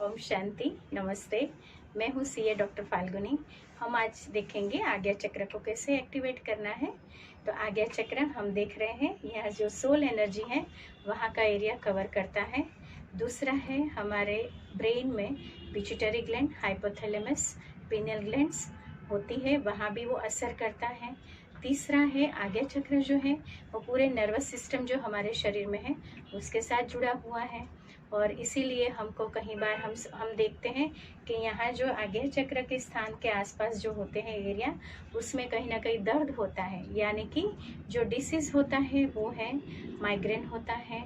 ओम शांति। नमस्ते, मैं हूँ सीए डॉक्टर फाल्गुनी। हम आज देखेंगे आज्ञा चक्र को कैसे एक्टिवेट करना है। तो आज्ञा चक्र हम देख रहे हैं, यह जो सोल एनर्जी है वहाँ का एरिया कवर करता है। दूसरा है हमारे ब्रेन में pituitary gland, hypothalamus, pineal glands होती है, वहाँ भी वो असर करता है। तीसरा है आज्ञा चक्र जो है वो पूरे नर्वस सिस्टम जो हमारे शरीर में है उसके साथ जुड़ा हुआ है। और इसीलिए हमको कई बार हम देखते हैं कि यहाँ जो आज्ञा चक्र के स्थान के आसपास जो होते हैं एरिया, उसमें कहीं ना कहीं दर्द होता है, यानी कि जो डिसीज होता है वो है माइग्रेन होता है,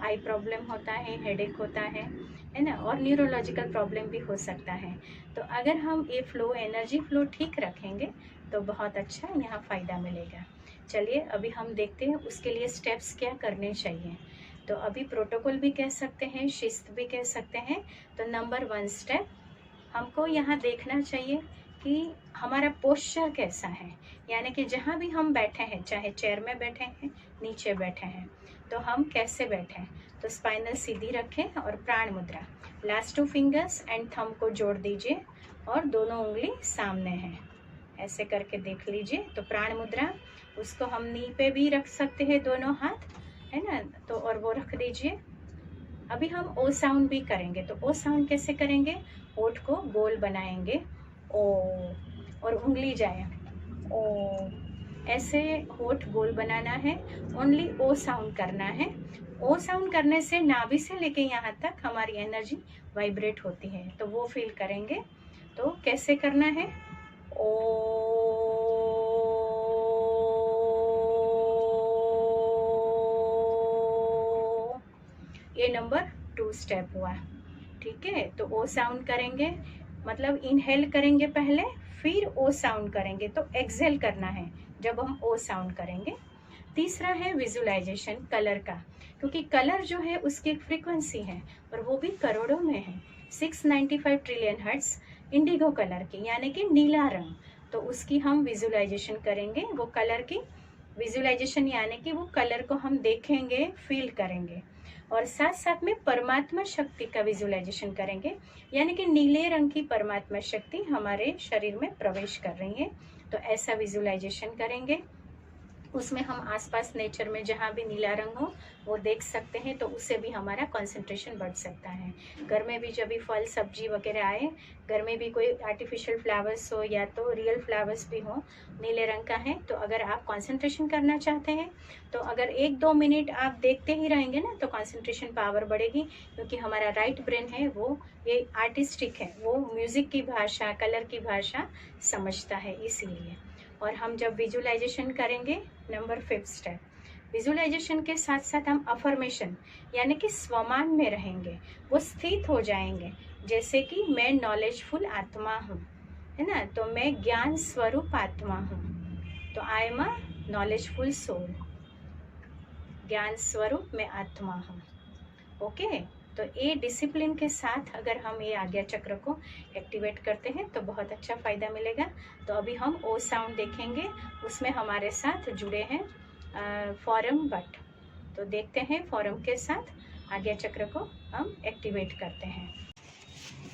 आई प्रॉब्लम होता है, हेडेक होता है ना, और न्यूरोलॉजिकल प्रॉब्लम भी हो सकता है। तो अगर हम ये फ्लो, एनर्जी फ्लो ठीक रखेंगे तो बहुत अच्छा यहाँ फ़ायदा मिलेगा। चलिए अभी हम देखते हैं उसके लिए स्टेप्स क्या करने चाहिए। तो अभी प्रोटोकॉल भी कह सकते हैं, शिस्त भी कह सकते हैं। तो नंबर 1 स्टेप, हमको यहाँ देखना चाहिए कि हमारा पोस्चर कैसा है, यानी कि जहाँ भी हम बैठे हैं, चाहे चेयर में बैठे हैं, नीचे बैठे हैं, तो हम कैसे बैठे हैं। तो स्पाइनल सीधी रखें और प्राण मुद्रा, लास्ट 2 फिंगर्स एंड थंब को जोड़ दीजिए और दोनों उंगली सामने हैं, ऐसे करके देख लीजिए। तो प्राण मुद्रा, उसको हम नी पे भी रख सकते हैं, दोनों हाथ, है ना, तो और वो रख दीजिए। अभी हम ओ साउंड भी करेंगे। तो ओ साउंड कैसे करेंगे, होठ को गोल बनाएंगे, ओ, और उंगली जाए ओ, ऐसे होठ गोल बनाना है, ओनली ओ साउंड करना है। ओ साउंड करने से नाभि से लेके यहाँ तक हमारी एनर्जी वाइब्रेट होती है, तो वो फील करेंगे। तो कैसे करना है, ओ, ये नंबर 2 स्टेप हुआ। ठीक है, तो ओ साउंड करेंगे, मतलब इनहेल करेंगे पहले, फिर ओ साउंड करेंगे। तो एक्सहेल करना है जब हम ओ साउंड करेंगे। तीसरा है विजुअलाइजेशन कलर का, क्योंकि कलर जो है उसकी एक फ्रीक्वेंसी है और वो भी करोड़ों में है, 695 ट्रिलियन हर्ट्ज इंडिगो कलर की, यानी कि नीला रंग। तो उसकी हम विजुअलाइजेशन करेंगे, वो कलर की विजुअलाइजेशन, यानी कि वो कलर को हम देखेंगे, फील करेंगे। और साथ साथ में परमात्मा शक्ति का विजुअलाइजेशन करेंगे, यानी कि नीले रंग की परमात्मा शक्ति हमारे शरीर में प्रवेश कर रही है। तो ऐसा विजुअलाइजेशन करेंगे। उसमें हम आसपास नेचर में जहाँ भी नीला रंग हो वो देख सकते हैं, तो उससे भी हमारा कंसंट्रेशन बढ़ सकता है। घर में भी जब भी फल सब्जी वगैरह आए, घर में भी कोई आर्टिफिशियल फ्लावर्स हो या तो रियल फ्लावर्स भी हो, नीले रंग का है, तो अगर आप कंसंट्रेशन करना चाहते हैं तो अगर 1-2 मिनट आप देखते ही रहेंगे ना, तो कंसंट्रेशन पावर बढ़ेगी, क्योंकि हमारा राइट ब्रेन है वो ये आर्टिस्टिक है, वो म्यूजिक की भाषा, कलर की भाषा समझता है, इसीलिए। और हम जब विजुअलाइजेशन करेंगे, नंबर 5 स्टेप, विजुअलाइजेशन के साथ साथ हम अफर्मेशन, यानी कि स्वमान में रहेंगे, वो स्थित हो जाएंगे। जैसे कि मैं नॉलेजफुल आत्मा हूँ, है ना, तो मैं ज्ञान स्वरूप आत्मा हूँ, तो I am a knowledgeful soul, ज्ञान स्वरूप मैं आत्मा हूँ। ओके, तो ये डिसिप्लिन के साथ अगर हम ये आज्ञा चक्र को एक्टिवेट करते हैं तो बहुत अच्छा फ़ायदा मिलेगा। तो अभी हम ओ साउंड देखेंगे, उसमें हमारे साथ जुड़े हैं फॉरम बट। तो देखते हैं फॉरम के साथ आज्ञा चक्र को हम एक्टिवेट करते हैं।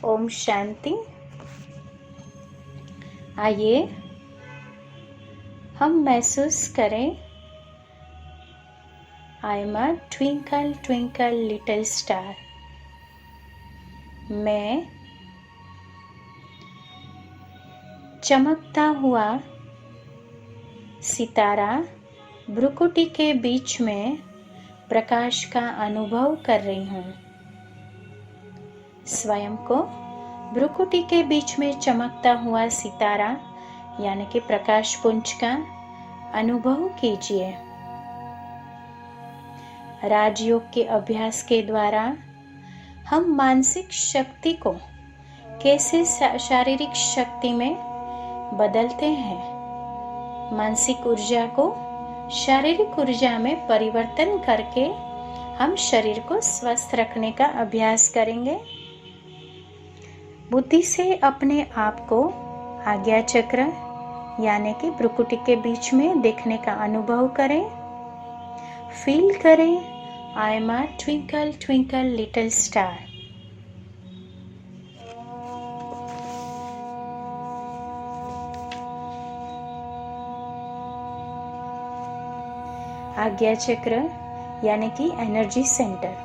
ओम शांति। आइए हम महसूस करें, आई am a twinkle twinkle little star. मैं चमकता हुआ सितारा भ्रुकुटी के बीच में प्रकाश का अनुभव कर रही हूँ। स्वयं को भ्रुकुटी के बीच में चमकता हुआ सितारा यानी कि प्रकाश पुंज का अनुभव कीजिए। राजयोग के अभ्यास के द्वारा हम मानसिक शक्ति को कैसे शारीरिक शक्ति में बदलते हैं, मानसिक ऊर्जा को शारीरिक ऊर्जा में परिवर्तन करके हम शरीर को स्वस्थ रखने का अभ्यास करेंगे। बुद्धि से अपने आप को आज्ञा चक्र यानी कि भ्रुकुटी के बीच में देखने का अनुभव करें, फील करें, आई am a twinkle twinkle little star. आज्ञा चक्र यानी कि एनर्जी सेंटर।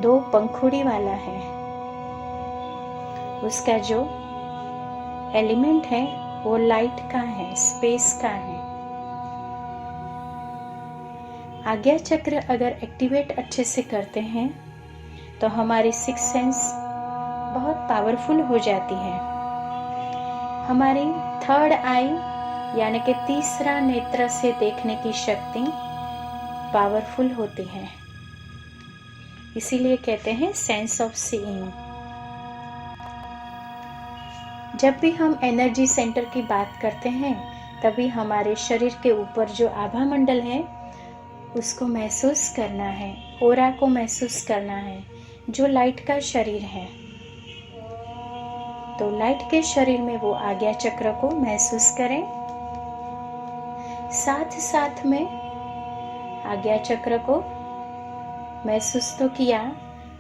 दो पंखुड़ी वाला है, उसका जो एलिमेंट है वो लाइट का है, स्पेस का है। आज्ञा चक्र अगर एक्टिवेट अच्छे से करते हैं तो हमारी सिक्स सेंस बहुत पावरफुल हो जाती है। हमारी थर्ड आई यानी कि तीसरा नेत्र से देखने की शक्ति पावरफुल होती है, इसीलिए कहते हैं सेंस ऑफ सीइंग। जब भी हम एनर्जी सेंटर की बात करते हैं तभी हमारे शरीर के ऊपर जो आभा मंडल है उसको महसूस करना है, ओरा को महसूस करना है, जो लाइट का शरीर है। तो लाइट के शरीर में वो आज्ञा चक्र को महसूस करें। साथ साथ में आज्ञा चक्र को महसूस तो किया,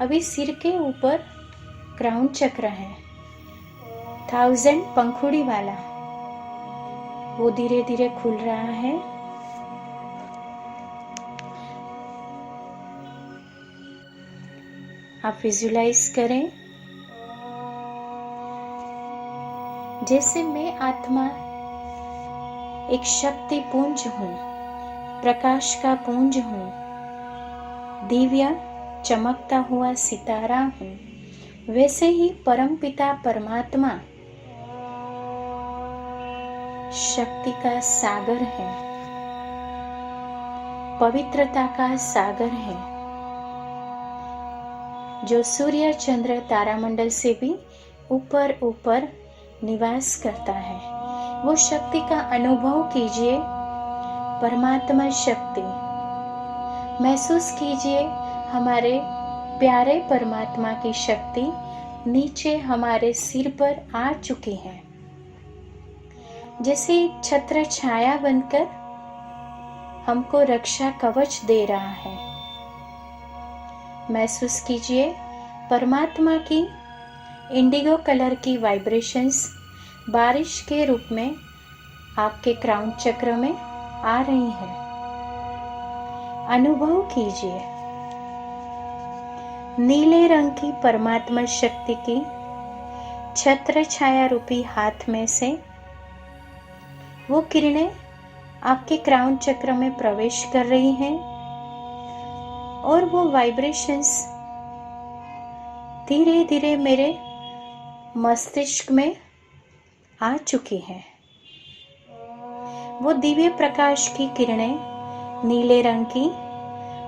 अभी सिर के ऊपर क्राउन चक्र है, 1000 पंखुड़ी वाला, वो धीरे धीरे खुल रहा है। आप विजुलाइज करें जैसे मैं आत्मा एक शक्ति पुंज हूँ, प्रकाश का पुंज हूँ, दिव्य चमकता हुआ सितारा हूँ, वैसे ही परमपिता परमात्मा शक्ति का सागर है, पवित्रता का सागर है, जो सूर्य चंद्र तारामंडल से भी ऊपर ऊपर निवास करता है। वो शक्ति का अनुभव कीजिए, परमात्मा शक्ति महसूस कीजिए। हमारे प्यारे परमात्मा की शक्ति नीचे हमारे सिर पर आ चुकी है, जैसे एक छत्र छाया बनकर हमको रक्षा कवच दे रहा है। महसूस कीजिए परमात्मा की इंडिगो कलर की वाइब्रेशंस बारिश के रूप में आपके क्राउन चक्र में आ रही हैं। अनुभव कीजिए नीले रंग की परमात्मा शक्ति की छत्र छाया रूपी हाथ में से वो किरणें आपके क्राउन चक्र में प्रवेश कर रही हैं और वो वाइब्रेशंस धीरे धीरे मेरे मस्तिष्क में आ चुकी है। वो दिव्य प्रकाश की किरणें नीले रंग की,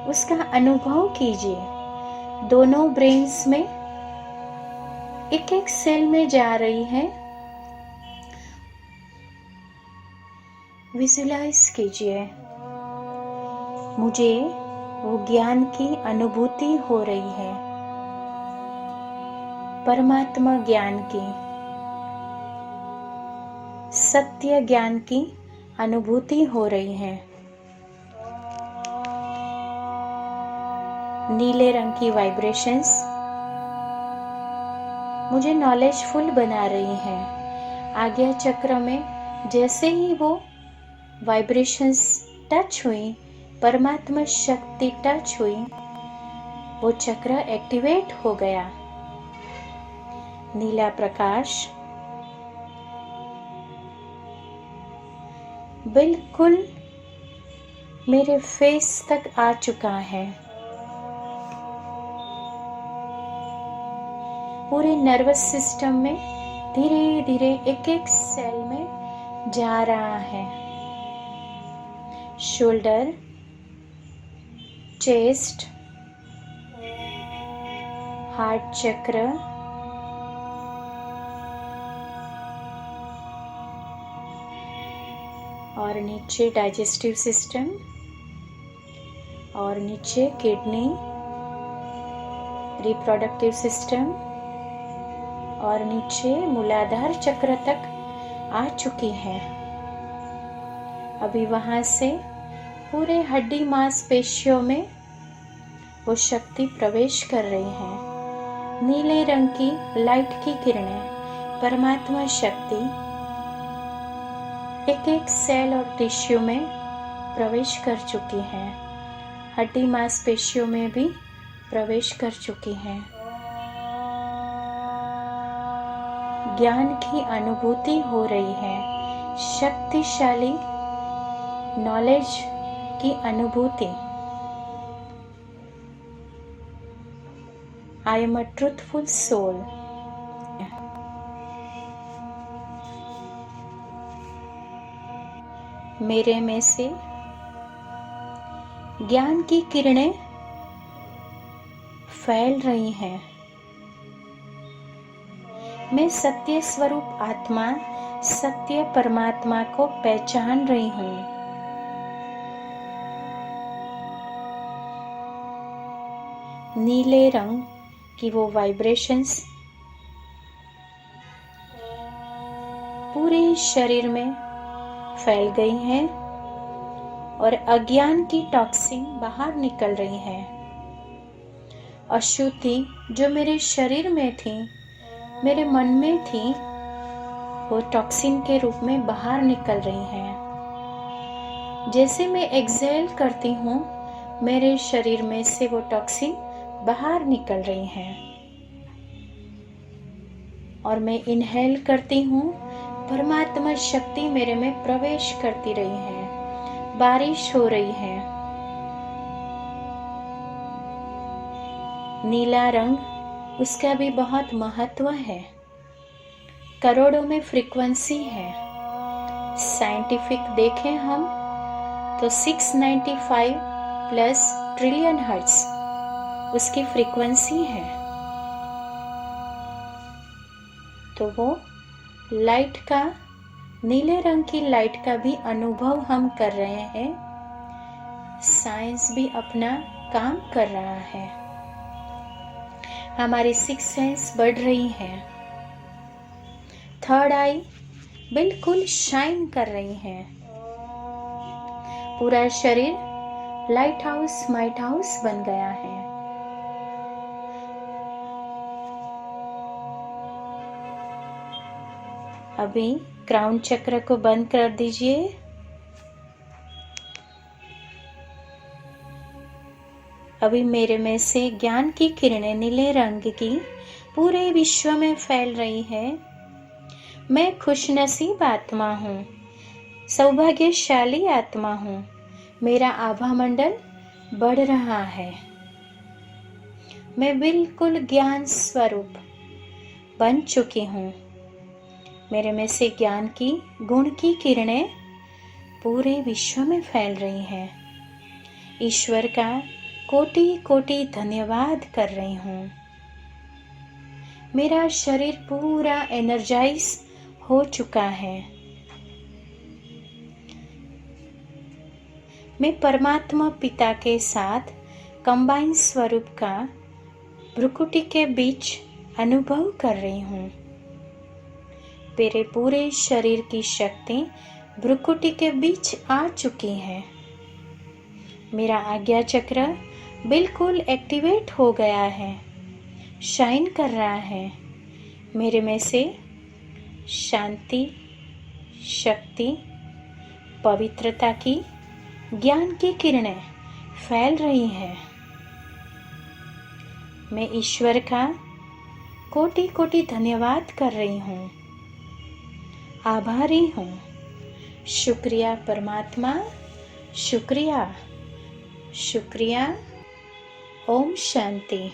उसका अनुभव कीजिए। दोनों ब्रेन्स में एक एक सेल में जा रही है। विजुलाइज कीजिए मुझे वो ज्ञान की अनुभूति हो रही है, परमात्मा ज्ञान की, सत्य ज्ञान की अनुभूति हो रही है। नीले रंग की वाइब्रेशंस मुझे नॉलेजफुल बना रही हैं। आज्ञा चक्र में जैसे ही वो वाइब्रेशंस टच हुई, परमात्मा शक्ति टच हुई, वो चक्र एक्टिवेट हो गया। नीला प्रकाश बिल्कुल मेरे फेस तक आ चुका है। पूरे नर्वस सिस्टम में धीरे धीरे एक एक सेल में जा रहा है। शोल्डर, चेस्ट, हार्ट चक्र, और नीचे डाइजेस्टिव सिस्टम, और नीचे किडनी, रिप्रोडक्टिव सिस्टम, और नीचे मूलाधार चक्र तक आ चुकी है। अभी वहां से पूरे हड्डी मांसपेशियों में वो शक्ति प्रवेश कर रही है। नीले रंग की लाइट की किरणें, परमात्मा शक्ति एक एक सेल और टिश्यू में प्रवेश कर चुकी हैं, हड्डी मांसपेशियों में भी प्रवेश कर चुकी हैं। ज्ञान की अनुभूति हो रही है, शक्तिशाली नॉलेज की अनुभूति। I am a truthful soul. मेरे में से ज्ञान की किरणें फैल रही हैं। मैं सत्य स्वरूप आत्मा, सत्य परमात्मा को पहचान रही हूँ। नीले रंग की वो वाइब्रेशंस पूरे शरीर में फैल गई हैं और अज्ञान की टॉक्सिन बाहर निकल रही है। अशुद्धि जो मेरे शरीर में थी, मेरे मन में थी, वो टॉक्सिन के रूप में बाहर निकल रही हैं। जैसे मैं एक्सहेल करती हूँ, मेरे शरीर में से वो टॉक्सिन बाहर निकल रही हैं। और मैं इनहेल करती हूँ, परमात्मा शक्ति मेरे में प्रवेश करती रही है। बारिश हो रही है। नीला रंग, उसका भी बहुत महत्व है। करोड़ों में फ्रीक्वेंसी है। साइंटिफिक देखें हम तो 695 प्लस ट्रिलियन हर्ट्ज उसकी फ्रीक्वेंसी है। तो वो लाइट का, नीले रंग की लाइट का भी अनुभव हम कर रहे हैं। साइंस भी अपना काम कर रहा है। हमारी 6 सेंस बढ़ रही है। थर्ड आई बिल्कुल शाइन कर रही है। पूरा शरीर लाइट हाउस, माइट हाउस बन गया है। अभी क्राउन चक्र को बंद कर दीजिए। अभी मेरे में से ज्ञान की किरणें नीले रंग की पूरे विश्व में फैल रही है। मैं खुशनसीब आत्मा हूँ, सौभाग्यशाली आत्मा हूँ। मेरा आभा मंडल बढ़ रहा है। मैं बिल्कुल ज्ञान स्वरूप बन चुकी हूँ। मेरे में से ज्ञान की, गुण की किरणें पूरे विश्व में फैल रही हैं। ईश्वर का कोटि कोटि धन्यवाद कर रही हूँ। मेरा शरीर पूरा एनर्जाइज हो चुका है। मैं परमात्मा पिता के साथ कंबाइन स्वरूप का भ्रुकुटी के बीच अनुभव कर रही हूँ। मेरे पूरे शरीर की शक्ति भ्रुकुटी के बीच आ चुकी है। मेरा आज्ञा चक्र बिल्कुल एक्टिवेट हो गया है, शाइन कर रहा है। मेरे में से शांति, शक्ति, पवित्रता की, ज्ञान की किरणें फैल रही हैं। मैं ईश्वर का कोटि कोटि धन्यवाद कर रही हूँ। आभारी हूँ। शुक्रिया परमात्मा, शुक्रिया, शुक्रिया। ओम शांति।